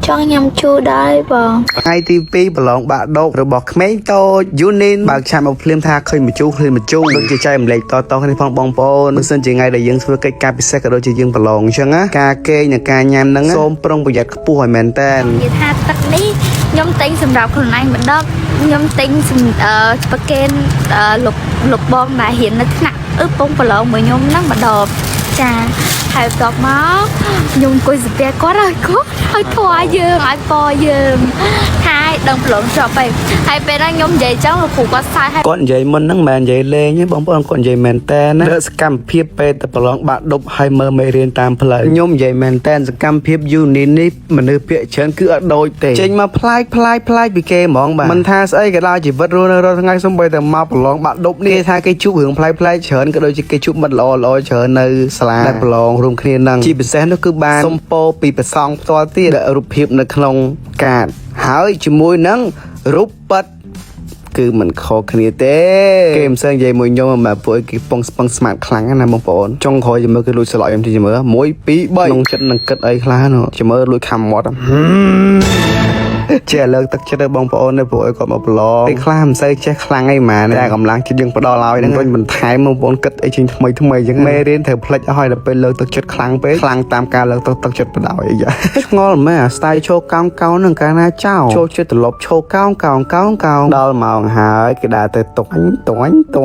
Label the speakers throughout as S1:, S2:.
S1: cho nhầm chua đấy bọn
S2: hai tivi bờ lon bạc đốt rồi bọc mấy to Unin bạc chạm một phim tha khơi một chú đôi chỉ trai một lệ to cái phong bong po nó xin chỉ ngay để dân xưa cái cà phê xe cái đôi chỉ dân bờ lon chăng á cà kê nhà cà nhám nắng xôm prong bây giờ pu hỏi mền tên
S1: như tha tắc ní nhóm tính sầm rạpคนanh mình đó nhóm tính sầm sparken lục bom mà hiện nó nặng ướp bông bờ lon mới nhóm nắng mà đọp trà hai đọp máu nhung coi dịch bé có rồi thôi dương ai po dương hai đồng lượng trọpไปhai bên đang nhung vậy cháu là phụ có sai hay
S2: con vậy mình nắng mền vậy lên nhé bóng bóng con vậy mền tên á đỡ scam phiếp pe tập bờ lon bạc đục hai mơ mê riêng tam phơi nhung vậy mền tên scam phiếp Unin ní mình đưa bịa chén cứ ở đôi tề trên mà play bị kê mỏng bà mình tha ấy cái đó chỉ vật rồi ngay xong bây giờ mà bờ lon bạc đục ní tha cái chú hưởng play chén cái đôi chỉ cái chú mất lo chén nơi sala bờ lon rung kia năng chỉ bị xén nó cứ ban xong po bị bị song to tia đỡ rụp hiệpในក្នុងកាតហើយជាមួយនឹងរូបប៉ាត់គឺមិនខុសគ្នាទេគេមិនសើនិយាយមួយខ្ញុំមកពួកគេពងស្ពឹងស្មាតខ្លាំងណាបងប្អូនចុងក្រោយជាមួយគេលួចស្លក់ខ្ញុំទីជាមួយ1 2 3ក្នុងចិត្តនឹងគិតអីខ្លះនោះជាមួយលួចខំមាត់ចេះលើកទឹកចិត្តឲ្យបងប្អូននៅព្រោះឲ្យគាត់មកប្រឡងពេលខ្លះមិនសូវចេះខ្លាំងអីហ្មងតែកម្លាំងចិត្តយើងផ្ដល់ឲ្យនឹងរុញបន្ថែមបងប្អូនគិតអីចេញថ្មីអញ្ចឹងមេរៀនត្រូវផ្លិចឲ្យដល់ពេលលើកទឹកចិត្តខ្លាំងពេកខ្លាំងតាមការលើកទឹកចិត្តបដ ாய் អីយ៉ាឆ្ងល់មែនអា style ឈោកោងនឹងកាលណាចោលចូលចិត្តត្រឡប់ឈោកោងដល់ម៉ោងហើយគេដើរទៅតុ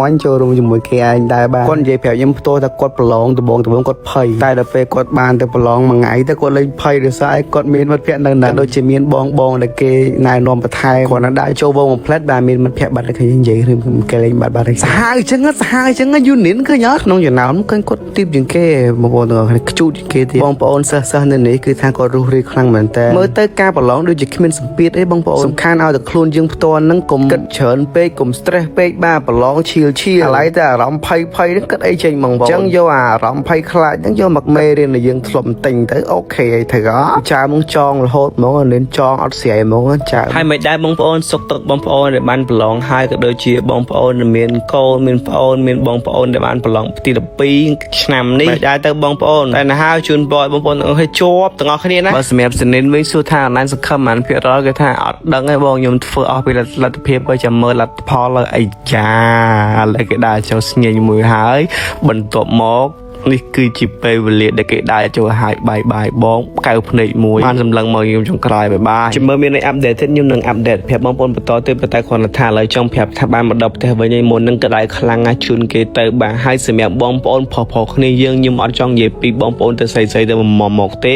S2: ញចូលរួមជាមួយគេឯងដែរបាទគាត់និយាយប្រាប់ខ្ញុំផ្ទាល់ថាគាត់ប្រឡងដំបងគាត់ភ័យតែដល់ពេលគាត់បានទៅប្រឡងមួយថ្ងៃទៅគាត់លេងភ័យដោយសារគាត់មានមិត្តភក្តិនៅណាដូចជាមានបងដែលគេណែនាំបន្ថែមគាត់ដាក់ចូលវងផ្លែតបាទមានមិត្តភក្តិបាត់គេនិយាយរឿងគេលេងបាត់សាហាវអញ្ចឹងUninឃើញអត់ក្នុងចំណោមឃើញគាត់ទីបជាងគេបងប្អូនទាំងអស់គ្នាខ្ជូតជាងគេទៀតបងប្អូនសិស្សនៅនេះគឺថាគាត់រុះរាយខ្លាំងមែនតើមើលទៅការប្រឡងដូចជាគ្មានសម្ពាធអីបងប្អូនសំខាន់ឲ្យតែខ្លួនយើងផ្ទាល់ហ្នឹងកុំគិតច្រើនពេកកុំ stress ពេកបាទប្រឡងឈៀលឥឡូវតែអារម្មណ៍ភ័យហ្នឹងគិតអីចេញបងប្អូនអញ្ចឹងយកអារម្មណ៍ភ័យខ្លាចហ្នឹងយកមកមេរៀនដែលយើងធ្លាប់ទិញទៅអូខេអីទៅចាមកចងរហូតហ្មងលេនចងអត់ស្រាយហ្មងចាហើយមិនដែរបងប្អូនសុខទុក្ខបងប្អូនដែលបានប្រឡងហើយក៏ដូចជាបងប្អូនដែលមានកូនមានប្អូនមានបងប្អូនដែលបានប្រឡងទី12ឆ្នាំនេះមិនដែរទៅបងប្អូនតែណាហើយជូនពរបងប្អូនទាំងអស់គ្នាជាប់ទាំងអស់គ្នាណាបើសម្រាប់សនិនវិញសួរថាអនឡាញសង្ឃឹមបានភាគរយគេថាអត់ដឹងទេបងខ្ញុំធ្វើអស់ពីលទ្ធភាពក៏ចាំមើលលទ្ធផលលើអីចាឥឡូវគេដើរចូលស្ញែងមួយហើយបន្ទាប់មកនេះគឺជាពេលវេលាដែលគេដើរចូលហើយបាយបងកៅភ្នែកមួយបានសម្លឹងមកខ្ញុំចុងក្រោយបាយជំរឿមានអាប់ដេតទៀតខ្ញុំនឹងអាប់ដេតប្រាប់បងប្អូនបន្តទៀតតែគ្រាន់តែថាឥឡូវចង់ប្រាប់ថាបានមកដល់ផ្ទះវិញឯមុននឹងក្តៅខ្លាំងណាស់ជូនគេទៅបាទហើយសម្រាប់បងប្អូនផុសគ្នាយើងខ្ញុំអត់ចង់និយាយពីបងប្អូនទៅស្រីទៅមកទេ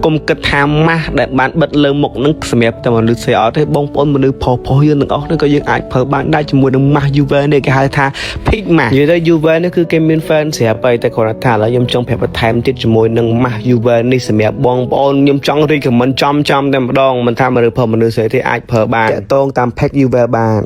S2: កុំគិតថាម៉ាស់ដែលបានបិទលើមុខនឹងសម្រាប់តែមនុស្សស្រីអត់ទេបងប្អូនមនុស្សផុសយើងទាំងអស់នេះក៏យើងអាចប្រើបានដែរជាមួយនឹងម៉ាស់ Uber នេះគេហៅថា Peak Mask និយាយទៅ Uber នេះគឺគេមាន fan ស្រាប់តែគ្រាន់តែថាឥឡូវខ្ញុំចង់ប្រាប់បន្ថែមទៀតជាមួយនឹង Mask Uber នេះសម្រាប់បងប្អូនខ្ញុំចង់ recommend ចំតែម្ដងមិនថាមនុស្សប្រើមនុស្សស្រីទេអាចប្រើបានតាក់ទងតាម Pack Uber បាន